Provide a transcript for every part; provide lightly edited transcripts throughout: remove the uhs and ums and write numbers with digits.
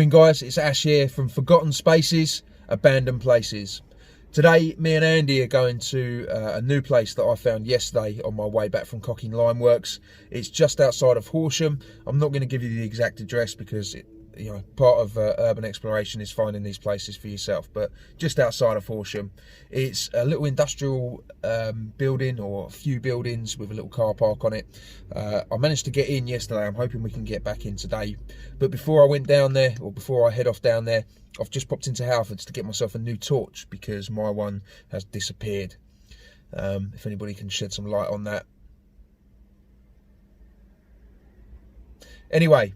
Morning guys, it's Ash here from Forgotten Spaces, Abandoned Places. Today, me and Andy are going to a new place that I found yesterday on my way back from Cocking Limeworks. It's just outside of Horsham. I'm not going to give you the exact address because part of urban exploration is finding these places for yourself, but just outside of Horsham. It's a little industrial building, or a few buildings with a little car park on it. I managed to get in yesterday. I'm hoping we can get back in today. But before I went down there, or before I head off down there, I've just popped into Halfords to get myself a new torch because my one has disappeared. If anybody can shed some light on that. Anyway,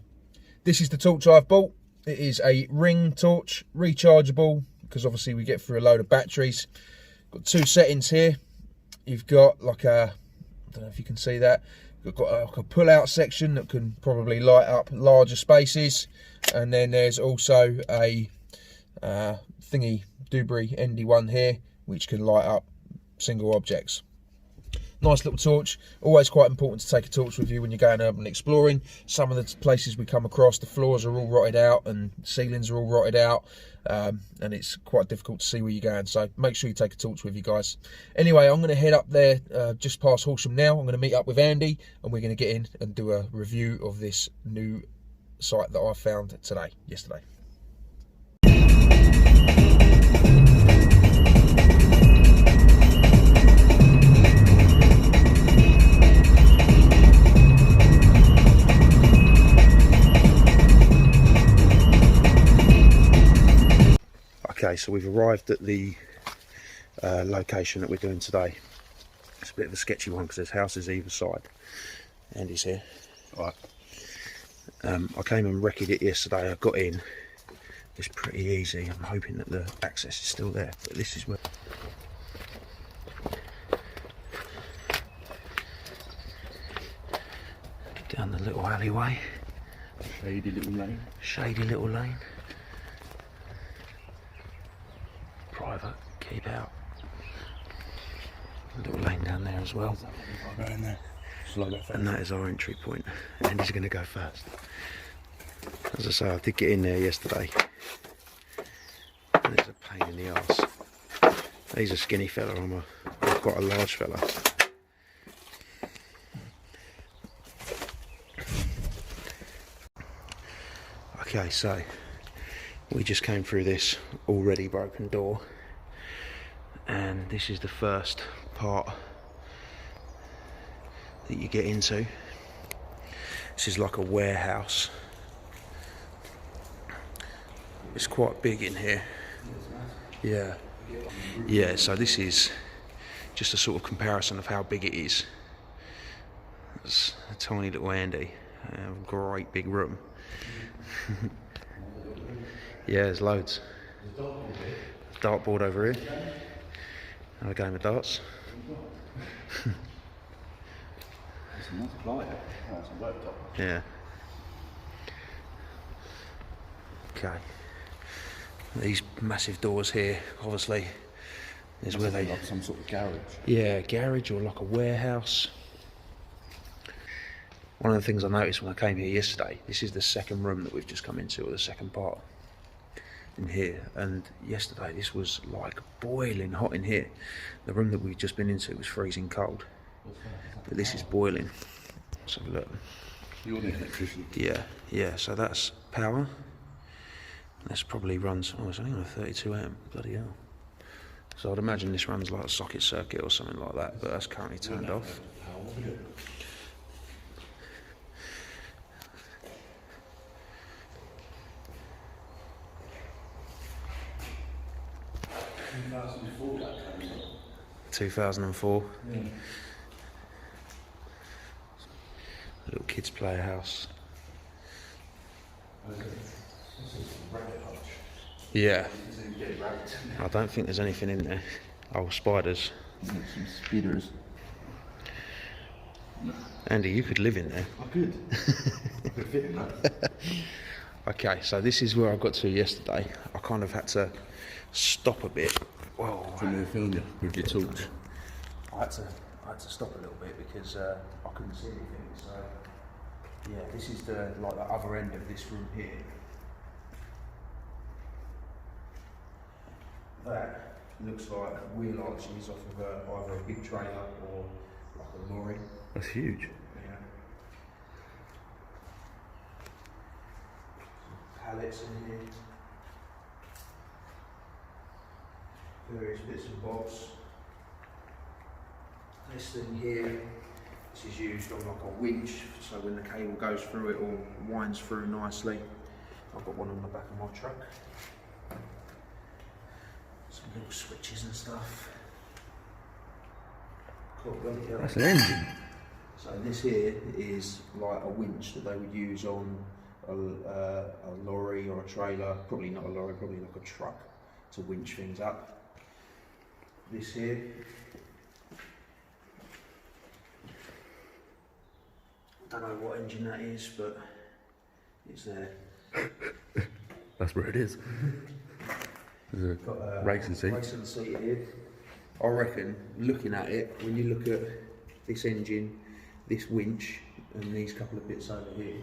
this is the torch I've bought. It is a ring torch, rechargeable, because obviously we get through a load of batteries. Got two settings here. You've got like a, I don't know if you can see that, you've got like a pull-out section that can probably light up larger spaces, and then there's also a thingy Dubry endy one here, which can light up single objects. Nice little torch. Always quite important to take a torch with you when you're going urban exploring. Some of the places we come across, the floors are all rotted out and ceilings are all rotted out, and it's quite difficult to see where you're going, so make sure you take a torch with you guys. Anyway, I'm going to head up there just past Horsham now. I'm going to meet up with Andy and we're going to get in and do a review of this new site that I found yesterday. Okay, so we've arrived at the location that we're doing today. It's a bit of a sketchy one because there's houses either side. Andy's here. All right. I came and wrecked it yesterday. I got in. It's pretty easy. I'm hoping that the access is still there, but this is where. Down the little alleyway. Shady little lane. Shady little lane. Private, keep out. A little lane down there as well. Right in there. And that is our entry point. Andy's going to go first. As I say, I did get in there yesterday. And it's a pain in the arse. He's a skinny fella, I'm quite a large fella. Okay, so we just came through this already broken door, and this is the first part that you get into. This is like a warehouse. It's quite big in here. Yeah, so this is just a sort of comparison of how big it is. It's a tiny little Andy, a great big room. Yeah, there's loads. Dartboard over here. And a game of darts. Yeah. Okay. These massive doors here, obviously, is where they. Like some sort of garage. Yeah, garage or like a warehouse. One of the things I noticed when I came here yesterday, this is the second room that we've just come into, or the second part in here, and yesterday this was like boiling hot in here. The room that we've just been into was freezing cold, but this is boiling. Let's have a look. You're the electrician. Yeah, so that's power. This probably runs, it's only on a 32 amp, bloody hell. So I'd imagine this runs like a socket circuit or something like that, but that's currently turned off. That 2004. yeah. Little kids playhouse. Yeah. I don't think there's anything in there. Oh, spiders. Some speeders. Andy, you could live in there. I could. I could fit in that. Okay, so this is where I got to yesterday. I kind of had to stop a bit. Whoa. Do you want me to film you with your torch? I had to stop a little bit because I couldn't see anything. So yeah, this is the other end of this room here. that looks like wheel arches off of either a big trailer or like a lorry. That's huge. Yeah. Some pallets in here. Various bits and bobs. This thing here, this is used on like a winch, so when the cable goes through it all winds through nicely. I've got one on the back of my truck. Some little switches and stuff. Cool, yeah. That's an engine. So this here is like a winch that they would use on a lorry or a trailer, probably not a lorry, probably like a truck, to winch things up. This here, I don't know what engine that is, but it's there. That's where it is. There's a racing seat. Racing seat here. I reckon, looking at it, when you look at this engine, this winch, and these couple of bits over here,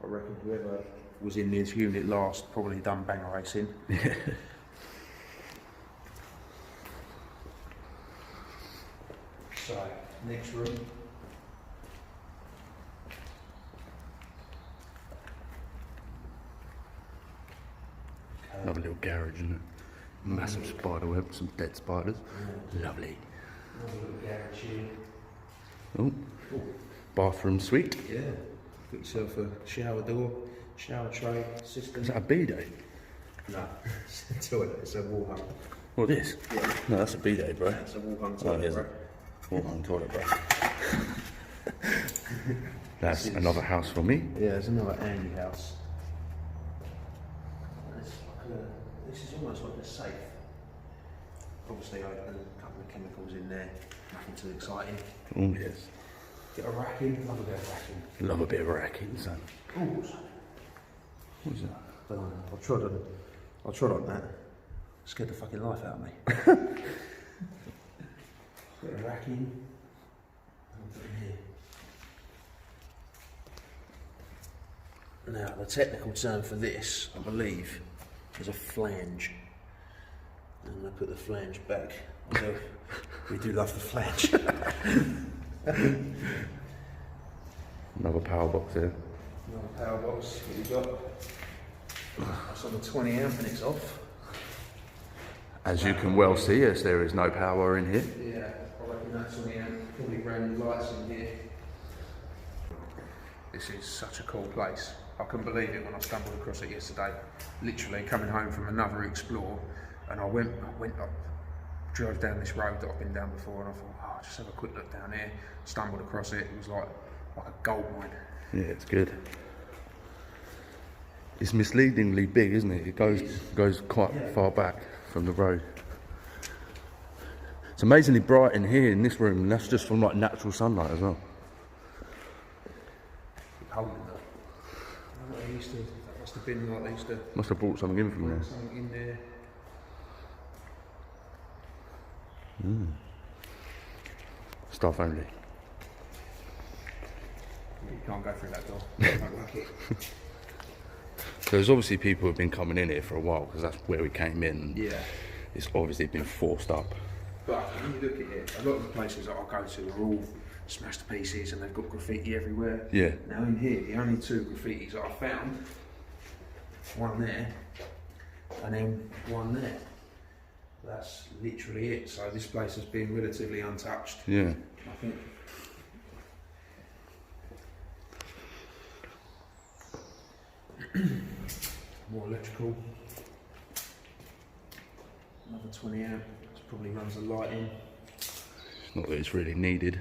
I reckon whoever was in this unit last probably done banger racing. Yeah. So, next room. Another little garage, isn't it? Massive spider web, some dead spiders. Yeah. Lovely. Another little garage here. Oh, bathroom suite. Yeah. Got yourself a shower door, shower tray, system. Is that a bidet? No, it's a toilet, it's a wall hung. What, this? Yeah. No, that's a bidet, bro. It's a wall hung Oh, toilet, here's bro. a wall-hung toilet, bro. That's another house for me. Yeah, there's another Andy house. It's like this is almost like a safe. Obviously, I put a couple of chemicals in there, nothing too exciting. Oh, yes. Get a rack in, love a bit of racking. Love a bit of racking, son. Oh, what's that? What is that? Don't know. I trod on that. Scared the fucking life out of me. Bit of racking. I'll put it here. Now, the technical term for this, I believe, is a flange. I'm going to put the flange back. So, we do love the flange. Another power box here. Another power box. What you got? That's on the 20 amp and it's off. As you can well see, yes, there is no power in here. Yeah, I reckon that's 20 amp. Probably brand new lights in here. This is such a cool place. I couldn't believe it when I stumbled across it yesterday. Literally coming home from another explore, and I went up, drove down this road that I've been down before, and I thought, oh, I'll just have a quick look down here. Stumbled across it. It was like a gold mine. Yeah, it's good. It's misleadingly big, isn't it? It goes quite far back from the road. It's amazingly bright in here in this room, and that's just from like natural sunlight as well. Holding that. What they used to, that must have been like they used to Must have brought something in from put there. something in there. Staff only. You can't go through that door. You won't like it. There's obviously people who've been coming in here for a while because that's where we came in. Yeah. It's obviously been forced up. But when you look at it, a lot of the places that I go to are all smashed to pieces and they've got graffiti everywhere. Yeah. Now in here, the only two graffitis that I found, one there and then one there. That's literally it. So this place has been relatively untouched. Yeah. I think. More electrical. Another 20 amp. This probably runs the light in. Not that it's really needed.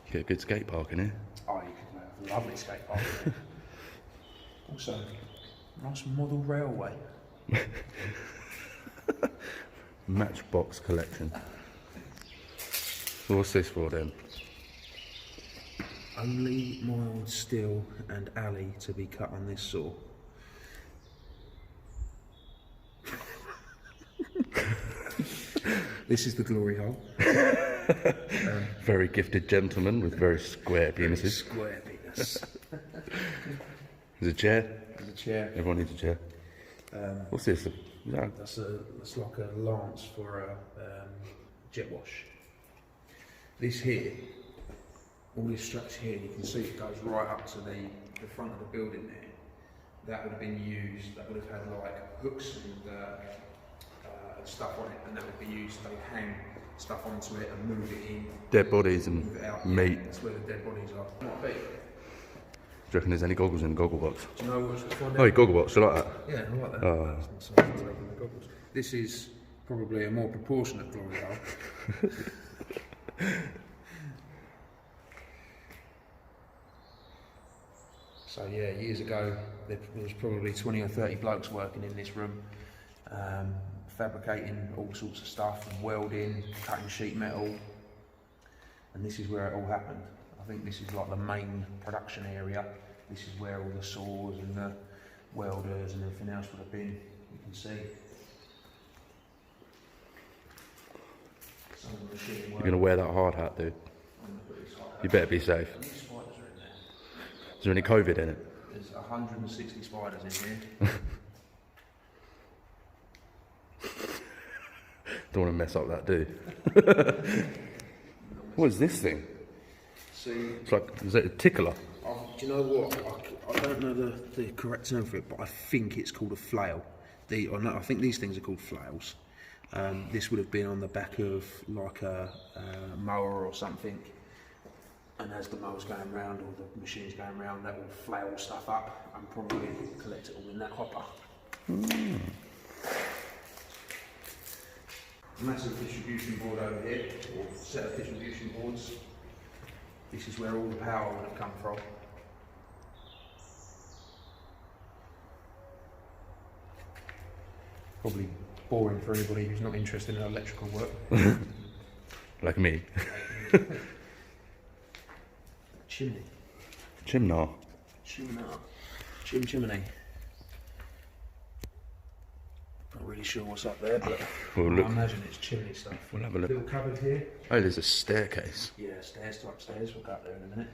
You get a good skate park in here. Oh, you can have a lovely skate park. Also, nice model railway. Matchbox collection. What's this for then? Only mild steel and alley to be cut on this saw. This is the glory hole. Very gifted gentleman with very square penises. Square penis. There's a chair. There's a chair. Everyone needs a chair. What's this? That's like a lance for a jet wash. This here, all this structure here, you can see it goes right up to the front of the building there. That would have been used, that would have had like hooks and stuff on it, and that would be used, they hang stuff onto it and move it in. Dead bodies and move it out. meat. Yeah, that's where the dead bodies are. Might be. Do you reckon there's any goggles in the goggle box? Do you know what's the find out? Oh, your goggle box, you like that? Yeah, I like that. Oh. So I'm taking the goggles. This is probably a more proportionate glory hole. So yeah, years ago there was probably 20 or 30 blokes working in this room, fabricating all sorts of stuff, and welding, cutting sheet metal, and this is where it all happened. I think this is like the main production area. This is where all the saws and the welders and everything else would have been. You can see. Some of the machine work. You're going to wear that hard hat, dude. You better be safe. Is there any COVID in it? There's 160 spiders in here. Don't want to mess up that, do you? What is this thing? See, It's like, is it a tickler? do you know what? I don't know the correct term for it, but I think it's called a flail. I think these things are called flails. This would have been on the back of like a mower or something. And as the mower's going round, or the machine's going round, that will flail stuff up and probably collect it all in that hopper. Massive distribution board over here, or set of distribution boards. This is where all the power would have come from. Probably boring for anybody who's not interested in electrical work. Like me. Chimney. Chimney. Chimney. Not really sure what's up there, but We'll look. I imagine it's chimney stuff. We'll have a look. Little cupboard here. Oh, there's a staircase. Yeah, stairs to upstairs. We'll go up there in a minute.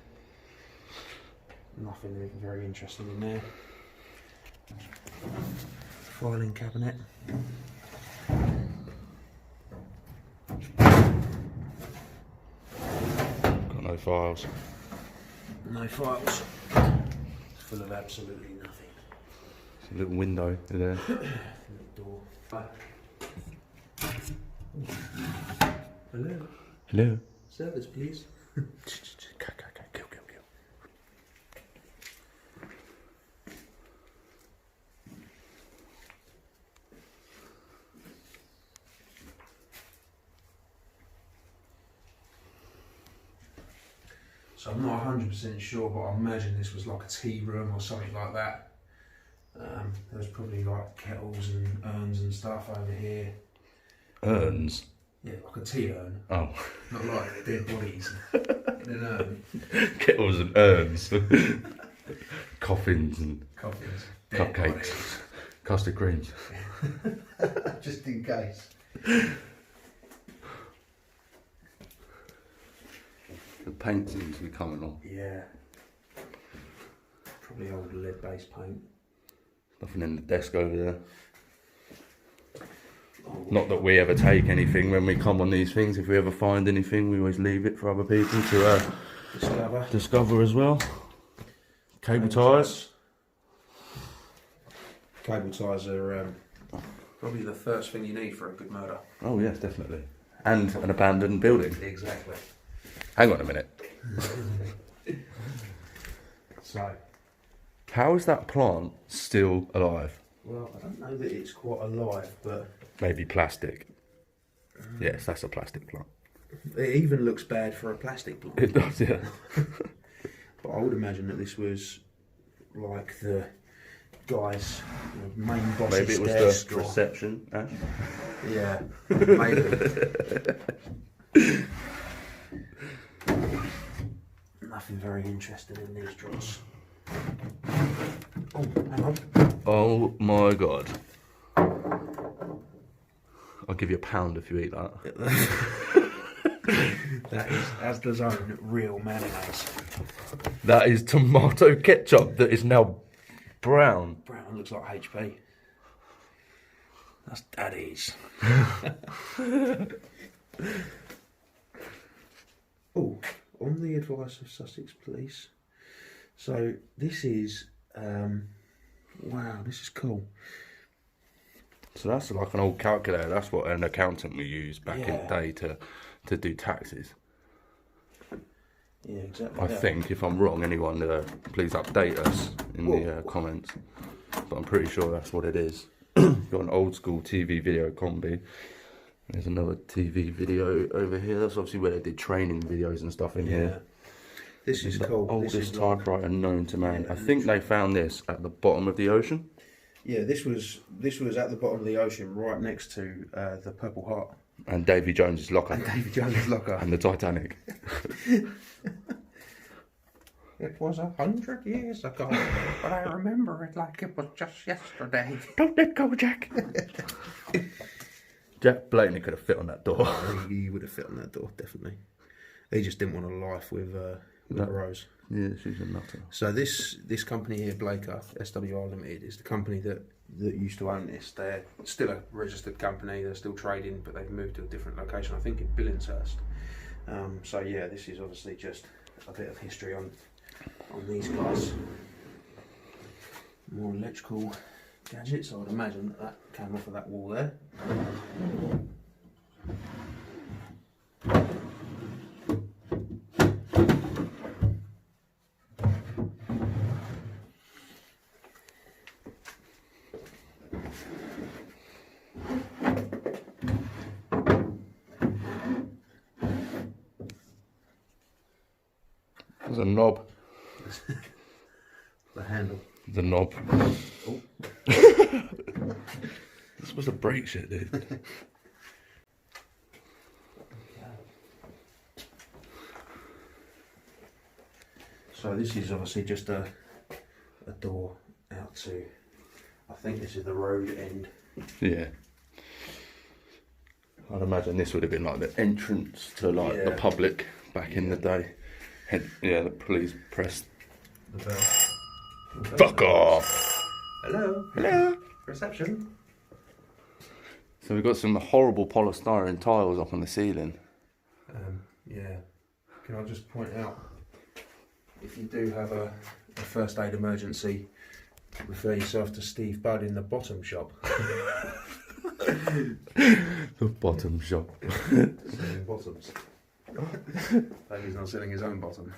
Nothing very interesting in there. Filing cabinet. Got no files. No files. It's full of absolutely nothing. There's a little window there. Little door. Hello. Hello. Service, please. Kill. So I'm not 100% sure, but I imagine this was like a tea room or something like that. There's probably like kettles and urns and stuff over here. Urns? Yeah, like a tea urn. Oh. Not like dead bodies in an urn. Kettles and urns. Coffins and Coffins. cupcakes. Custard creams. Just in case. The paint seems to be coming on. Yeah. Probably old lead-based paint. Nothing in the desk over there. Not that we ever take anything when we come on these things. If we ever find anything, we always leave it for other people to discover as well. Cable ties. Cable ties are probably the first thing you need for a good murder. Oh yes, definitely. And an abandoned building. Exactly. Hang on a minute. So, How is that plant still alive? well, I don't know that it's quite alive, but Maybe plastic. Yes, that's a plastic plant. it even looks bad for a plastic plant. It does, yeah. But I would imagine that this was like the guy's main boss's Maybe it was desk the or- reception, Ash. Yeah, maybe. Nothing very interesting in these drawers. Oh, hang on. Oh my god. I'll give you £1 if you eat that. That is Asda's own real mayonnaise. That is tomato ketchup that is now brown. Brown looks like HP. That's daddy's. Oh, on the advice of Sussex Police. So this is, wow, this is cool. So that's like an old calculator. That's what an accountant would use back in the Yeah. day to do taxes. Yeah, exactly. I think, if I'm wrong, anyone please update us in the comments. But I'm pretty sure that's what it is. Got an old school TV video combi. There's another TV video over here. That's obviously where they did training videos and stuff in here. This is cool. Oldest typewriter known to man. I think they found this at the bottom of the ocean. Yeah, this was at the bottom of the ocean, right next to the Purple Heart. And Davy Jones's locker. Davy Jones' locker. And the Titanic. It was 100 years ago, but I remember it like it was just yesterday. Don't let go, Jack. Jack blatantly could have fit on that door. He would have fit on that door, definitely. He just didn't want a life with Rose. Yeah, she's a nutter. So this company here, Blaker, SWR Limited, is the company that used to own this. They're still a registered company, they're still trading, but they've moved to a different location, I think in Billingshurst. So yeah, this is obviously just a bit of history on these guys. More electrical gadgets. I would imagine that came off of that wall there. There's a knob. The handle. The knob. Oh. This was a brake shit, dude. So this is obviously just a door out to, I think this is the road end. Yeah. I'd imagine this would have been like the entrance to like the public back in the day. Yeah, the police pressed. The bell. Fuck off! Hello. Hello. Reception. So we've got some horrible polystyrene tiles up on the ceiling. Yeah. Can I just point out, if you do have a first aid emergency, refer yourself to Steve Budd in the bottom shop. The bottom shop. Selling bottoms. Maybe he's not selling his own bottom.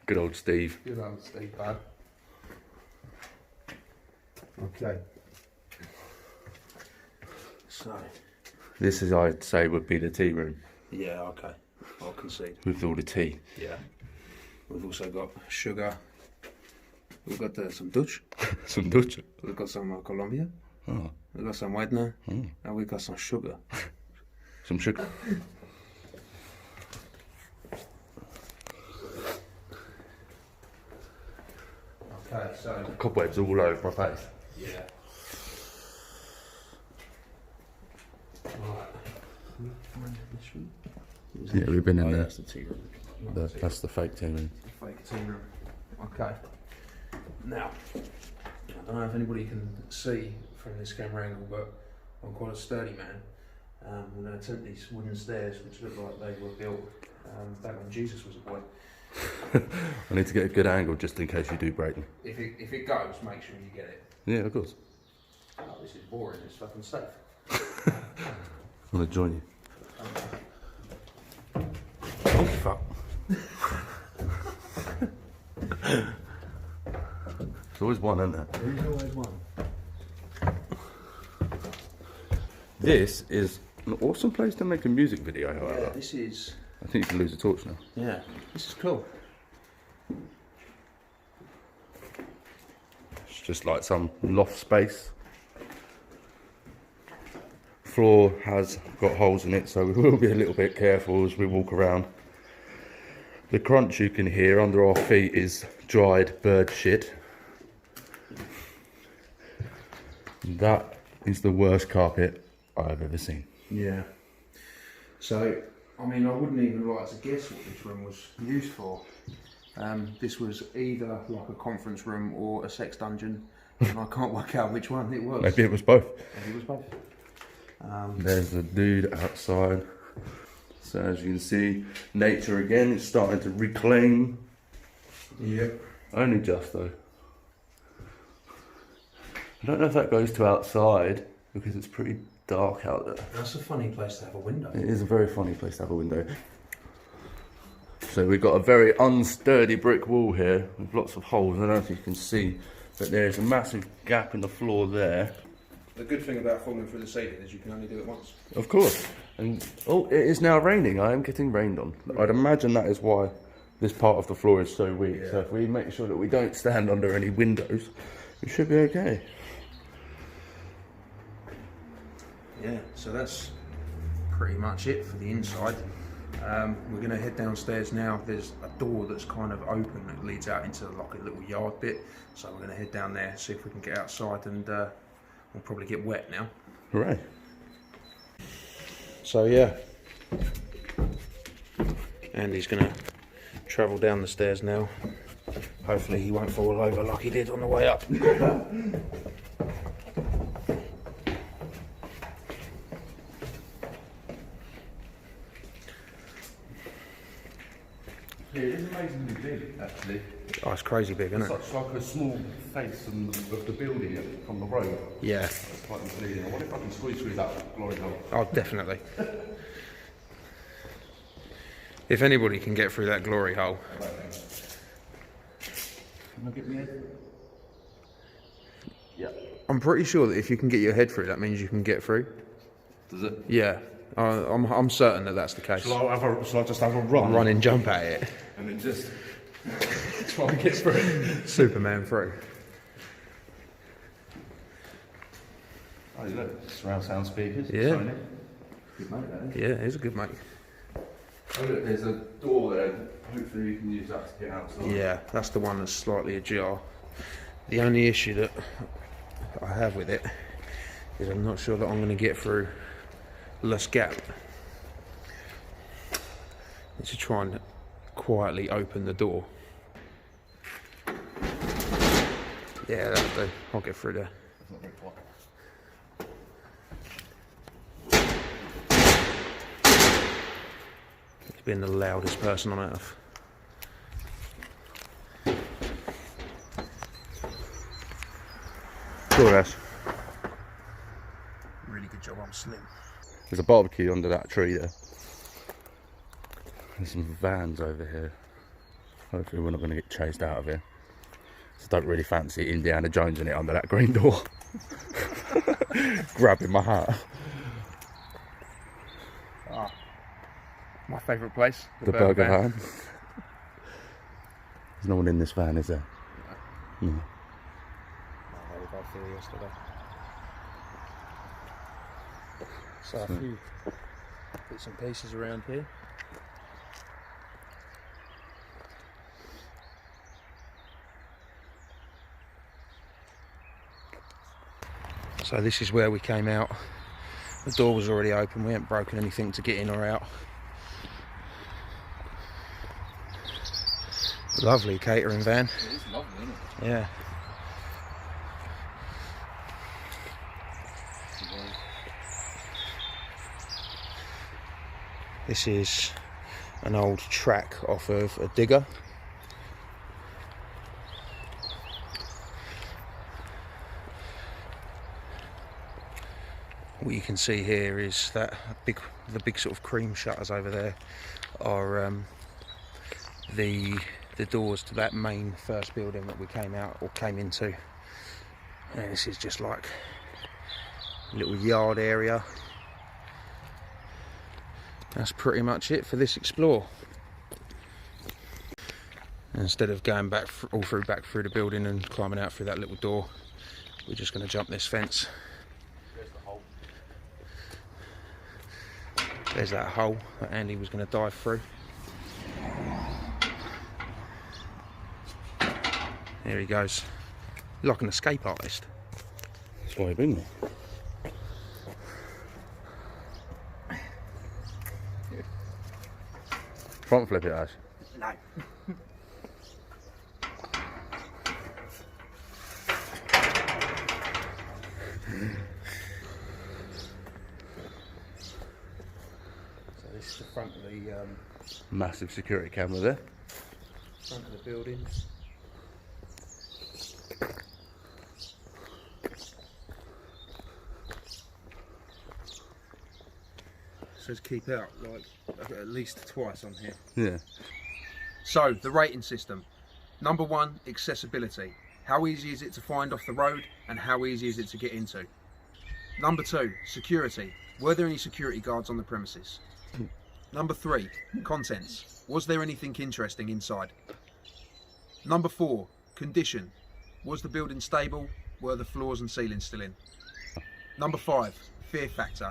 Good old Steve. Good old Steve Budd. Okay. So. This is, I'd say, would be the tea room. Yeah, okay. I'll concede. With all the tea. Yeah. We've also got sugar. We've got some Dutch. Some Dutch. We've got some Colombia. Oh. We've got some Weidner. And we've got some sugar. Some sugar. Okay, so. Cobwebs all over my face. Yeah. Yeah, we've been in there. That's the tea room. That's the fake tea room. Fake tea room. Okay. Now, I don't know if anybody can see from this camera angle, but I'm quite a sturdy man. I'm going to attempt these wooden stairs, which look like they were built back when Jesus was a boy. I need to get a good angle just in case you do break them. If it goes, make sure you get it. Yeah, of course. Oh, this is boring. It's fucking safe. I want to join you. Oh, fuck. There's always one, isn't there? There is always one. This is an awesome place to make a music video, however. Yeah, this is... I think you can lose a torch now. Yeah, this is cool. It's just like some loft space. Floor has got holes in it, so we will be a little bit careful as we walk around. The crunch you can hear under our feet is dried bird shit. That is the worst carpet I've ever seen. Yeah. So, I mean, I wouldn't even like to guess what this room was used for. This was either like a conference room or a sex dungeon. And I can't work out which one it was. Maybe it was both. Maybe it was both. There's the dude outside. So as you can see, nature again is starting to reclaim. Yep. Only just though. I don't know if that goes to outside because it's pretty dark out there. That's a funny place to have a window. It is a very funny place to have a window. So we've got a very unsturdy brick wall here with lots of holes. I don't know if you can see, but there's a massive gap in the floor there. The good thing about falling through the ceiling is you can only do it once. Of course. And oh, it is now raining. I am getting rained on. I'd imagine that is why this part of the floor is so weak. Yeah. So if we make sure that we don't stand under any windows, we should be okay. Yeah, so that's pretty much it for the inside. We're going to head downstairs now. There's a door that's kind of open that leads out into like a little yard bit. So we're going to head down there, see if we can get outside, and we'll probably get wet now. Hooray. So yeah, Andy's going to travel down the stairs now. Hopefully he won't fall over like he did on the way up. Yeah, it is amazingly big, actually. Oh, it's crazy big, isn't it? It's like a small face of the building from the road. Yeah. That's quite misleading. I wonder if I can squeeze through that glory hole. Oh, definitely. If anybody can get through that glory hole. Can I get me in? Yeah. I'm pretty sure that if you can get your head through, that means you can get through. Does it? Yeah. I'm certain that that's the case. Shall I just have a run? Run and jump at it. And then just try and get through. Superman through. Oh, look, surround sound speakers. Yeah. Sony. Good mate, that is. Yeah, he's a good mate. Oh, look, there's a door there. Hopefully you can use that to get outside. Yeah, that's the one that's slightly ajar. The only issue that I have with it is I'm not sure that I'm going to get through this gap. Need to try and quietly open the door. Yeah, that'll do. I'll get through there. He's been the loudest person on earth. Sure, Ash. Really good job, I'm slim. There's a barbecue under that tree there. There's some vans over here. Hopefully we're not going to get chased out of here. Just don't really fancy Indiana Jones in it under that green door. Grabbing my hat. Ah, my favourite place. The burger van. There's no one in this van, is there? No. No, they were both here yesterday. So a few bits and pieces around here. So this is where we came out. The door was already open, we hadn't broken anything to get in or out. Lovely catering van. It is lovely, isn't it? Yeah. This is an old track off of a digger. What you can see here is that the big sort of cream shutters over there are the doors to that main first building that we came into. And this is just like a little yard area. That's pretty much it for this explore. And instead of going back back through the building and climbing out through that little door, we're just going to jump this fence. There's the hole. There's that hole that Andy was going to dive through. There he goes. Like an escape artist. That's why I've been there. Front flip it, Ash. No. So this is the front of the Massive security camera there. front of the building. Says keep out like at least twice on here. Yeah. So the rating system. Number 1, accessibility. How easy is it to find off the road and how easy is it to get into? Number 2, security. Were there any security guards on the premises? Number 3, contents. Was there anything interesting inside? Number 4, condition. Was the building stable? Were the floors and ceilings still in? Number 5, fear factor.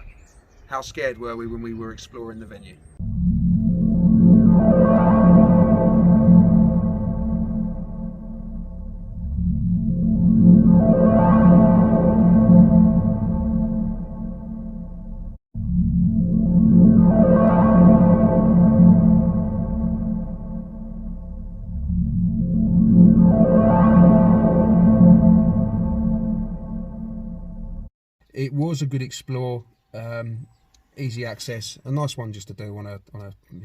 How scared were we when we were exploring the venue? It was a good explore, easy access, a nice one just to do on a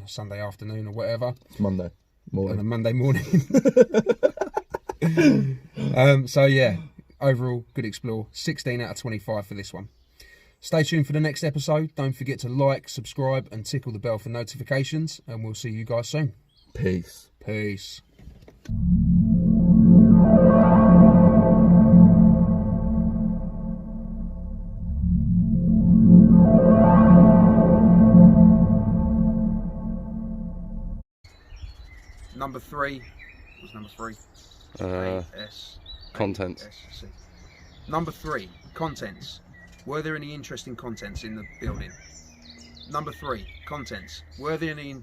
Sunday afternoon or whatever. It's Monday morning. On a Monday morning. So yeah, overall good explore. 16 out of 25 for this one. Stay tuned for the next episode. Don't forget to like, subscribe and tickle the bell for notifications, and we'll see you guys soon. Peace. Peace. Number 3. What's number 3? Contents. A-S-C. Number 3. Contents. Were there any interesting contents in the building? Number 3. Contents. Were there any...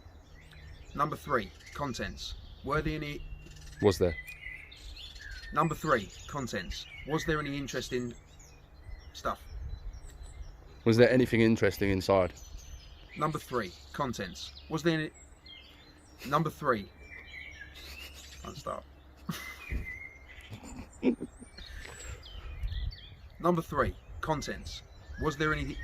Number 3. Contents. Were there any... Was there? Number 3. Contents. Was there any interesting stuff? Was there anything interesting inside? Number 3. Contents. Was there any... Number 3. Can't start. Number 3. Contents. Was there any...